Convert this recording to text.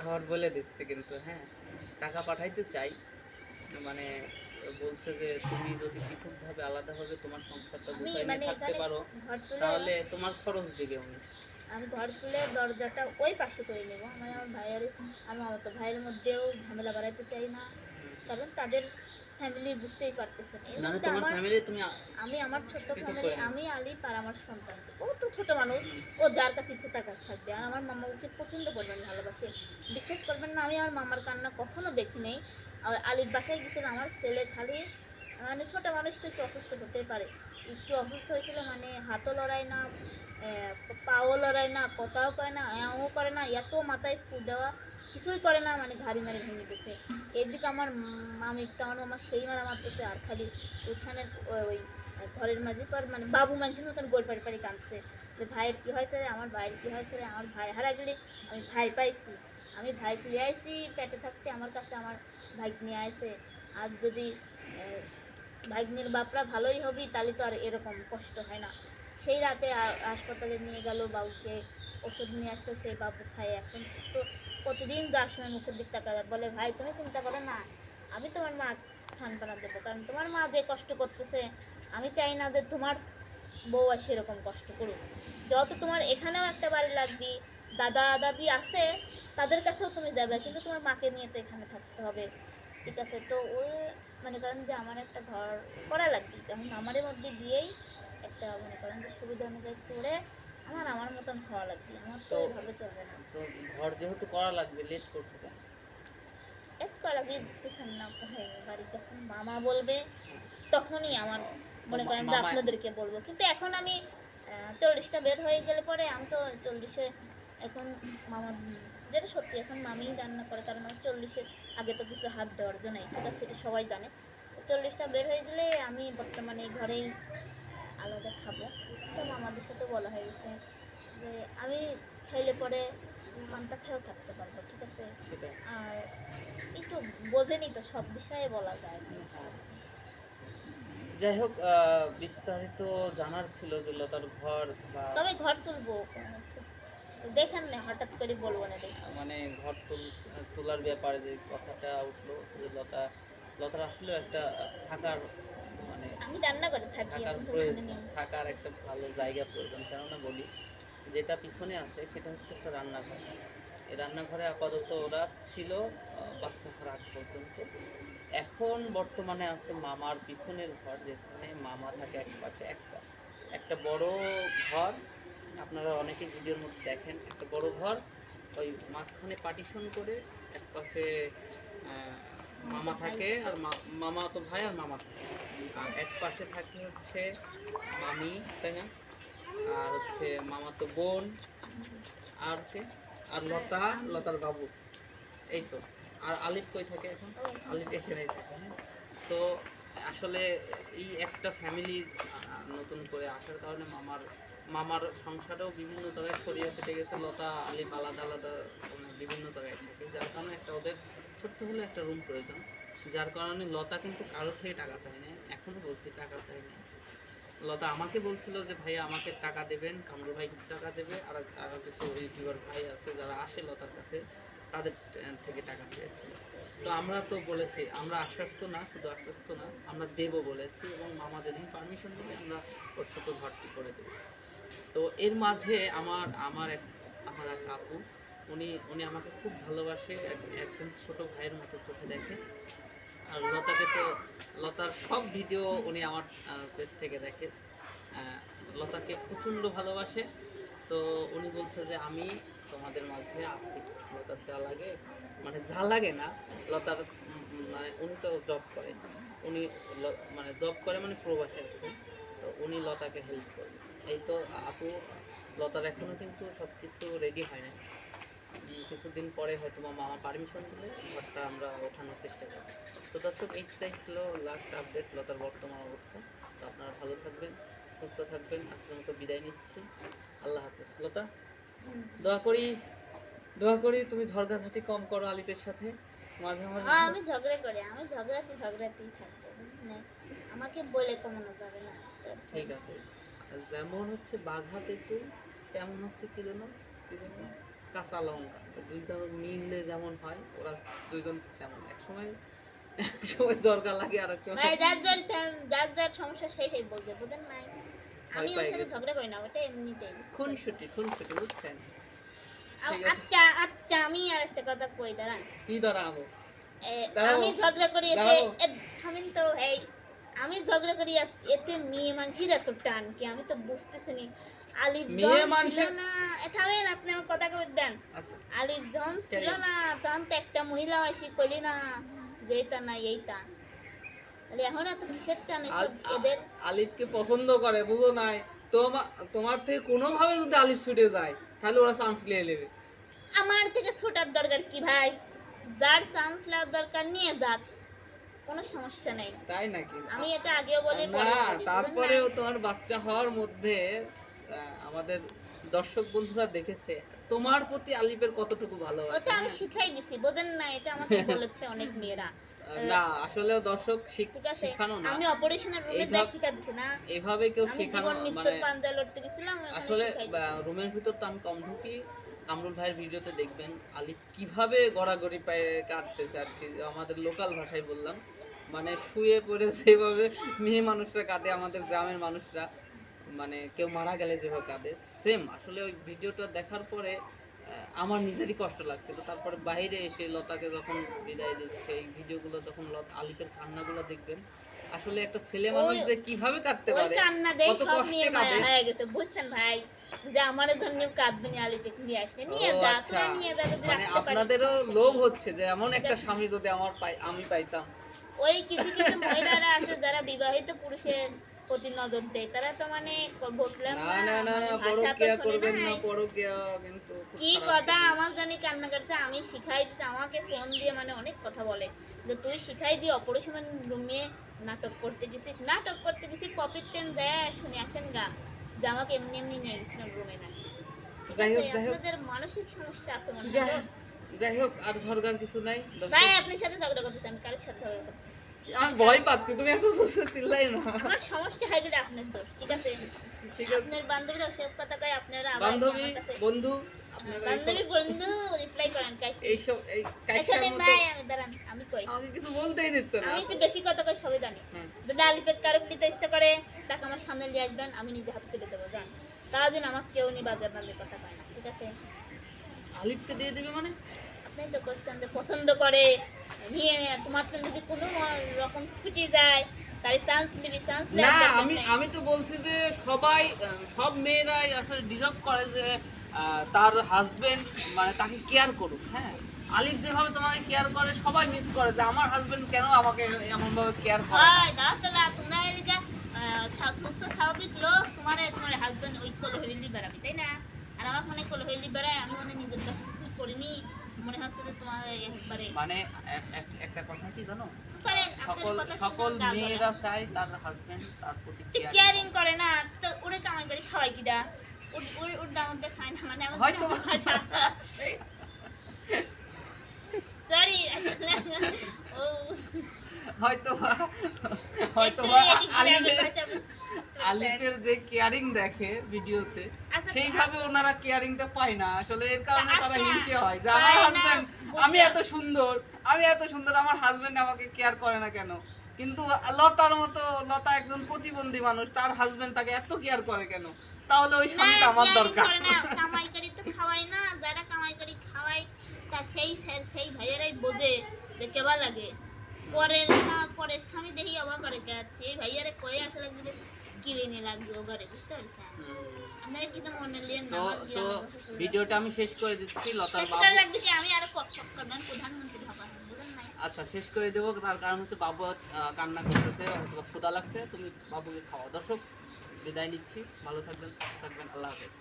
ঘর বলে দিচ্ছে কিন্তু, হ্যাঁ টাকা পাঠাইতে চাই, মানে বলছে যে তুমি যদি পৃথকভাবে আলাদাভাবে তোমার সংসারটা আমি গুছাই নিয়ে মানে থাকতে এখানে পারো ঘর তুলে তাহলে তোমার খরচ দিবে উনি। আমি ঘর তুলে দরজাটা ওই পাশে করে নেব। মানে আমার ভাইয়ের আর মামাতো ভাইয়ের মধ্যেও ঝামেলা বাড়াইতে চাই না, কারণ তাদের ফ্যামিলি বুঝতেই পারতেছেন। মানে এমনিতে তোমার আমার ফ্যামিলি তুমি আমি আমার ছোট্ট পৃথক ফ্যামিলি, করে নেবে। আমি আলিপ আর আমার সন্তান। ও তো ছোট মানুষ, ও যার কাছে ইচ্ছে তার কাছে থাকবে। আর আমার মামা ওকে প্রচণ্ড পরিমাণে ভালোবাসে। বিশ্বাস করবেন না, আমি আমার মামার কান্না কখনো দেখি নেই। আর আলিপ বাসায় গেছিলাম, আমার ছেলে খালি মানে ছোটো মানুষ তো একটু অসুস্থ হতেই পারে, একটু অসুস্থ হয়েছিল, মানে হাতও লড়াই না, পাও লড়াই না, কথাও করে না, এও করে না, এত মাথায় ফু দেওয়া কিছুই করে না, মানে ঘাড়ি মারি ভেঙে গেছে। এদিকে আমার মামি একটা আমার মামা সেই মারা মারতেছে, আর খালি ওইখানে ওই ঘরের মাঝে পর মানে বাবু মানুষের মতন গোল পাড়ি পাড়ি কাঁদছে যে ভাইয়ের কী হয়েছে রে, আমার ভাইয়ের কী হয়েছে রে, আমার ভাই হারা গেলে আমি ভাই পাইছি, আমি ভাই নিয়ে আইসি পেটে থাকতে আমার কাছে আমার ভাই নিয়ে আসে। আজ যদি ভাগ্নির বাপরা ভালোই হবি তাহলে তো আর এরকম কষ্ট হয় না। সেই রাতে হাসপাতালে নিয়ে গেল বাবুকে, ওষুধ নিয়ে আসলো, সেই বাবু খায় এখন তো প্রতিদিন যাওয়ার সময় মুখের দিক তাকা বলে ভাই তুমি চিন্তা করো না, আমি তোমার মা সান্ত্বনা দেবো, কারণ তোমার মা যে কষ্ট করতেছে আমি চাই না যে তোমার বউ আর সেরকম কষ্ট করুক। যত তোমার এখানেও একটা বাড়ি লাগবি, দাদা দাদি আছে তাদের কাছেও তুমি যাবে, কিন্তু তোমার মাকে নিয়ে তো এখানে থাকতে হবে। ঠিক আছে, তো ওই মনে করেন যে আমার একটা ঘর করা লাগবে, যেমন আমাদের মধ্যে দিয়েই একটা মনে করেন যে সুবিধা অনুযায়ী করে আমার আমার মতন হওয়া লাগবে, আমার তো তো এভাবে চলবে না। তো ঘর যেহেতু করা লাগবে, লেট করছো কেন? এক করা লাগবে বুঝতেছেন না, হ্যাঁ বাড়ি যখন মামা বলবে তখনই আমার তো মনে করেন যে মামা, আপনাদেরকে বলবো, কিন্তু এখন আমি 40টা বের হয়ে গেলে পরে আমি তো 40-এ এখন মামা, যেটা সত্যি এখন মামিই রান্না করে, কারণ আমার 40-এর আগে তো কিছু হাত দেওয়ার জন্য, ঠিক আছে এটা সবাই জানে। 40টা বের হয়ে গেলে আমি বর্তমানে ঘরেই আলাদা খাবো। তো মামাদের সাথে বলা হয়ে গেছে যে আমি খাইলে পরে পান্তা খেয়েও থাকতে পারবো, ঠিক আছে। সেটাই। আর একটু বোঝেনি তো, সব বিষয়ে বলা যায় না। যাই হোক, বিস্তারিত জানার ছিল যে লতার ঘর বা তবে ঘর তুলবো, দেখেন না হঠাৎ করে বলবো না দেখি। মানে ঘর তোলার ব্যাপারে যে কথাটা উঠলো, যে লতার আসলে একটা থাকার, মানে আমি রান্না করে থাকি, থাকার আমি তো ওখানে প্রয়োজন, নেই। থাকার একটা ভালো জায়গা প্রয়োজন। কেননা বলি, যেটা পিছনে আছে সেটা হচ্ছে একটা রান্নাঘর। এই রান্নাঘরে আপাতত ওরা ছিল বাচ্চা হওয়ার আগ পর্যন্ত। এখন বর্তমানে আছে মামার পিছনের ঘর, যেখানে মামা থাকে এক পাশে, একটা একটা বড় ঘর। আপনারা অনেকে ভিডিওর মধ্যে দেখেন একটা বড় ঘর, ওই মাঝখানে পার্টিশন করে এক পাশে আমার তো মামা ভাই থাকে থাকে। আর মামা তো ভাই আর মামা থাকে, আর এক পাশে থাকে হচ্ছে মামি, তাই না, আর হচ্ছে মামা তো বোন, আর কে, আর আর লতা, আমি লতার বাবু, এই তো। আর আলিফ কই থাকে এখন? ও এখানে আলিফ থাকে। এখানেই থাকে, হ্যাঁ। তো আসলে এই একটা ফ্যামিলি নতুন করে আসার কারণে মামার মামার সংসারেও বিভিন্ন জায়গায় ছড়িয়ে ছিটে গেছে। লতা আলিফ আলাদা আলাদা মানে বিভিন্ন জায়গায় থাকে, যার কারণে একটা ওদের ছোট্ট হলে একটা রুম প্রয়োজন। যার কারণে লতা কিন্তু কারোর থেকে টাকা চায় না, এখনও বলছি টাকা চাই না। লতা আমাকে বলছিল যে ভাইয়া আমাকে টাকা দেবেন, কামরু ভাই কিছু টাকা দেবে, আর আরও কিছু ইউটিউবার ভাই আছে যারা আসে লতার কাছে, তাদের থেকে টাকা পেয়েছিল। তো আমরা তো বলেছি আমরা আশ্বস্ত না, শুধু আশ্বস্ত না, আমরা দেবো বলেছি, এবং মামা যেদিন পারমিশন দেবে আমরা ওর ছোটো ঘরটি করে দেবো। তো এর মাঝে আমার এক আপু, উনি উনি আমাকে খুব ভালোবাসে, একদম ছোট ভাইয়ের মতো চোখে দেখে। আর লতাকে তো, লতার সব ভিডিও উনি আমার পেজ থেকে দেখে। আহ, লতাকে প্রচণ্ড ভালোবাসে। তো উনি বলছে যে আমি তোমাদের মাঝে আছি, লতার যা লাগে, মানে যা লাগে না, লতার মানে উনি তো জব করে, উনি মানে জব করে মানে প্রবাসে আছে, তো উনি লতাকে হেল্প করবে। এই তো আপু, লতার এখনও কিন্তু সব কিছু রেডি হয় নাই। কিছুদিন পরে হয়তো মামা পারমিশন দিলে ঘরটা আমরা ওঠানোর চেষ্টা করব। তো দর্শক, এইটাই ছিল লাস্ট আপডেট লতার বর্তমান অবস্থা। তো আপনারা ভালো থাকবেন, সুস্থ থাকবেন, আজকের মতো বিদায় নিচ্ছি। আল্লাহ হাফেজ। লতা, দোয়া করি, দোয়া করি তুমি ঝগড়াঝাটি কম করো আলিফের সাথে, মাঝে মাঝে আমি ঝগড়া করি, আমি ঝগড়াতেই থাকবো, মানে আমাকে বলে কমানো যাবে না, বুঝতে পারছেন। ঠিক আছে। যেমন হচ্ছে বাঘা তেঁতুল, তেমন হচ্ছে কি যেন, কি যেন কাঁচা লঙ্কা, দুইজন মিললে যেমন হয় ওরা দুইজন তেমন। একসময় দরকার লাগে, আর এক সময় ভাই যার যার সমস্যা সেই বলতে বুঝেন নাই। আমি ওর সাথে ঝগড়া করি না, ওটা এমনিতেই খুনসুটি বুঝছেন? ঠিক আছে। আচ্ছা আচ্ছা, আমি আর একটা কথা কই, দাঁড়ান। কি দাঁড়াবো? আমি ঝগড়া করি এতে দাঁড়াও। থামেন তো। এই আমি ঝগড়া করি এতে মেয়ে মানুষের এত টান কি আমি তো বুঝতেছি নি। আলিফ মেয়ে জন ছিল মানুষের- না, থামেন আপনি আমার কথা কবে দেন। আচ্ছা, আলিফ জন ছিল ক্যারিয়ার। না, তখন তো একটা মহিলা আসি কইলি না যে এটা না এইটা, তাহলে এখন এত কিসের টান এসব এদের? আলিফকে পছন্দ করে, বুঝো নাই? তোমার থেকে কোনোভাবে যদি আলিফ ছুটে যায় তাহলে ওরা চান্স নিয়ে নেবে। আমার থেকে ছোটার দরকার কি ভাই? যার চান্স নেওয়ার দরকার নিয়ে যাক, কোনো সমস্যা নেই। তাই নাকি? আমি এটা আগেও বলি না, পরেও বলি, তারপরেও বুঝলেন না? তোমার বাচ্চা হওয়ার মধ্যে আমাদের দর্শক বন্ধুরা দেখেছে তোমার প্রতি আলিফের কতটুকু ভালোবাসা। ওটা আমি শিখাই দিছি, বোঝেন না? এটা আমাকে বলেছে অনেক মেয়েরা। না, আসলে দর্শক ঠিক আছে, শেখানো না, আমি অপারেশনের রুমে এইভাবে- শিখা দিছি না। এইভাবে কেউ আমি শেখানো জীবন মৃত্যুর মানে পাঞ্জা লড়তে গেছিলাম, ওখানে আসলে শিখাই দিছি। রুমের ভিতর তো আমি কম ঢুকি। কামরুল ভাইয়ের ভিডিওতে দেখবেন আলিফ কিভাবে গড়াগড়ি পায়ে কাঁদতেছে আর কি, আমাদের লোকাল ভাষায় বললাম, মানে শুয়ে পড়ে যেভাবে মেয়ে মানুষরা কাঁদে, আমাদের গ্রামের মানুষরা মানে কেউ মারা গেলে যেভাবে কাঁদে, সেম। আসলে ওই ভিডিওটা দেখার পরে আমার নিজেরই কষ্ট লাগছিল। তারপরে বাইরে এসে লতাকে যখন বিদায় দিচ্ছে, এই ভিডিওগুলো যখন আলিফের কান্নাগুলো দেখবেন, আসলে একটা ছেলে মানুষ যে কিভাবে কাঁদতে ওই পারে, কান্না দেই কত সব কষ্টে নিয়ে মায়া কাঁদে। হয়ে গেছে, বুঝছেন ভাই? যে আমার জন্য কাঁদবে না, আলিপে নিয়ে আসলে নিয়ে ও যা, আচ্ছা, তোরা নিয়ে যা, যদি মানে রাখতে পারিস আপনাদেরও সমস্যা লোভ নেই। হচ্ছে যে এমন একটা স্বামী যদি আমি পাইতাম। ওই কিছু কিছু মহিলারা আছে যারা বিবাহিত পুরুষের প্রতি নজর দেয়, তারা তো মানে বললাম না না না না, ভাষা তো পরকিয়া শোনে করবেন না, নাই। পরকিয়া কিন্তু খুব কি খারাপ কথা জিনিস। আমার জানি কান্না করতে, আমি শিখাই দিতে, আমাকে ফোন দিয়ে মানে অনেক কথা বলে যে তুই শিখাই দিয়ে অপারেশন রুমে নাটক করতে গেছিস পপির টেন দেয় শুনে আসেন গা, যে আমাকে এমনি এমনি নিয়ে গেছিলাম রুমে না। যাই হোক, আপনাদের মানসিক সমস্যা আছে মনে যাই হয়। যাই হোক, আর ঝরগার কিছু নাই। ভাই আপনার সাথে ঝগড়া করতে চান, কারোর সাথে ঝগড়া করতে চান? আমি ভয় পাচ্ছি, তুমি এত জোরে চিল্লাই না। আমার সমস্যা হয় গেলে আপনার দোষ, ঠিক আছে? ঠিক আছে, আপনার বান্ধবীরা সব কথা কয়, আপনারা আবার বান্ধবী আমার কাছে- বন্ধু আপনারা বান্ধবী বন্ধু রিপ্লাই করেন কাইসি। এইসব এই আচ্ছা কাইসার দিন মতো ভাই, আমি দাঁড়ান, আমি কই। আমাকে কিছু বলতেই দিচ্ছে না। আমি একটু বেশি কথা কই, সবাই জানি। হুম। যদি আলিফের কারো নিতে ইচ্ছা করে তাকে আমার সামনে নিয়ে আসবেন, আমি নিজে হাতে তুলে দেবো, জান। তার জন্য আমার কেউ নি বাজার বাজে কথা কয় না, ঠিক আছে? আলিফকে দিয়ে দিবে মানে? আপনি তো কোশ্চেন যে পছন্দ করে নিয়ে তোমার তো যদি কোনো রকম ছুটি যায় তাহলে চান্স নিবি, চান্স না, আমি তো বলছি যে সবাই সব মেয়েরাই আসলে ডিজার্ভ করে যে তার হাজবেন্ড মানে তাকে কেয়ার করুক। হ্যাঁ, আলিফ যেভাবে তোমাকে কেয়ার করে সবাই মিস করে যে আমার হাজবেন্ড কেন আমাকে এমন ভাবে কেয়ার করে না। হয় না, তাহলে তোমরা এলি যা সুস্থ স্বাভাবিক লোক, তোমার হাজবেন্ড ওই কোলে হইলি বেড়াবি, তাই না? আর আমার মনে কোলে হইলি বেড়ায়, আমি মনে নিজের কাছে কিছু করিনি, মনে হচ্ছে যে তোমার একবারে মানে একটা কথা কি জানো, পারেন সকল আপনার কথা সকল শুনে গা জ্বলে। মেয়েরা চায় তার হাজবেন্ড তার প্রতি কেয়ারিং করে না তো ওরে কামাই বাড়ি খাওয়াই কিডা? ওর দামটা খায় না, মানে আমার হয়তো সরি ও হয়তো আলিফের যে কেয়ারিং দেখে ভিডিওতে, আচ্ছা, সেইভাবে ওনারা কেয়ারিংটা পায় না। আসলে এর কারণে তারা আচ্ছা, হিংসে হয় যে পায় আমার না, হাজবেন্ড, বুঝলাম। আমি এত সুন্দর আমার হাজবেন্ড আমাকে কেয়ার করে না কেন? কিন্তু লতার মতো, লতা একজন প্রতিবন্ধী মানুষ, তার হাজবেন্ড তাকে এত কেয়ার করে কেন? তাহলে ওই স্বামীটা আমার দরকার। কামাই করি তো খাওয়াই না, যারা কামাই করি খাওয়াই তা সেই ভাইয়েরাই বোঝে যে কেবা লাগে। পরের স্বামী দেখি অবাক করে কে সেই ভাইয়ারে কয়ে আসলে যদি কিনে লাগবে ও ঘরে, বুঝতে পারছেন? আপনারা কিন্তু মনে লিয়েন না, তো আমার তো বিয়ে ভিডিওটা আমি শেষ করে দিচ্ছি। লতার চেষ্টা বাবু, লাগবে কি আমি আরো কষ্ট করবেন, প্রধানমন্ত্রী হবেন, বুঝলেন না? আচ্ছা শেষ করে দেবো। তার কারণ হচ্ছে বাবু কান্না করতেছে, হয়তো ক্ষুধা লাগছে, তুমি বাবুকে খাওয়া। দর্শক বিদায় নিচ্ছি, ভালো থাকবেন, সুস্থ থাকবেন, আল্লাহ হাফেজ।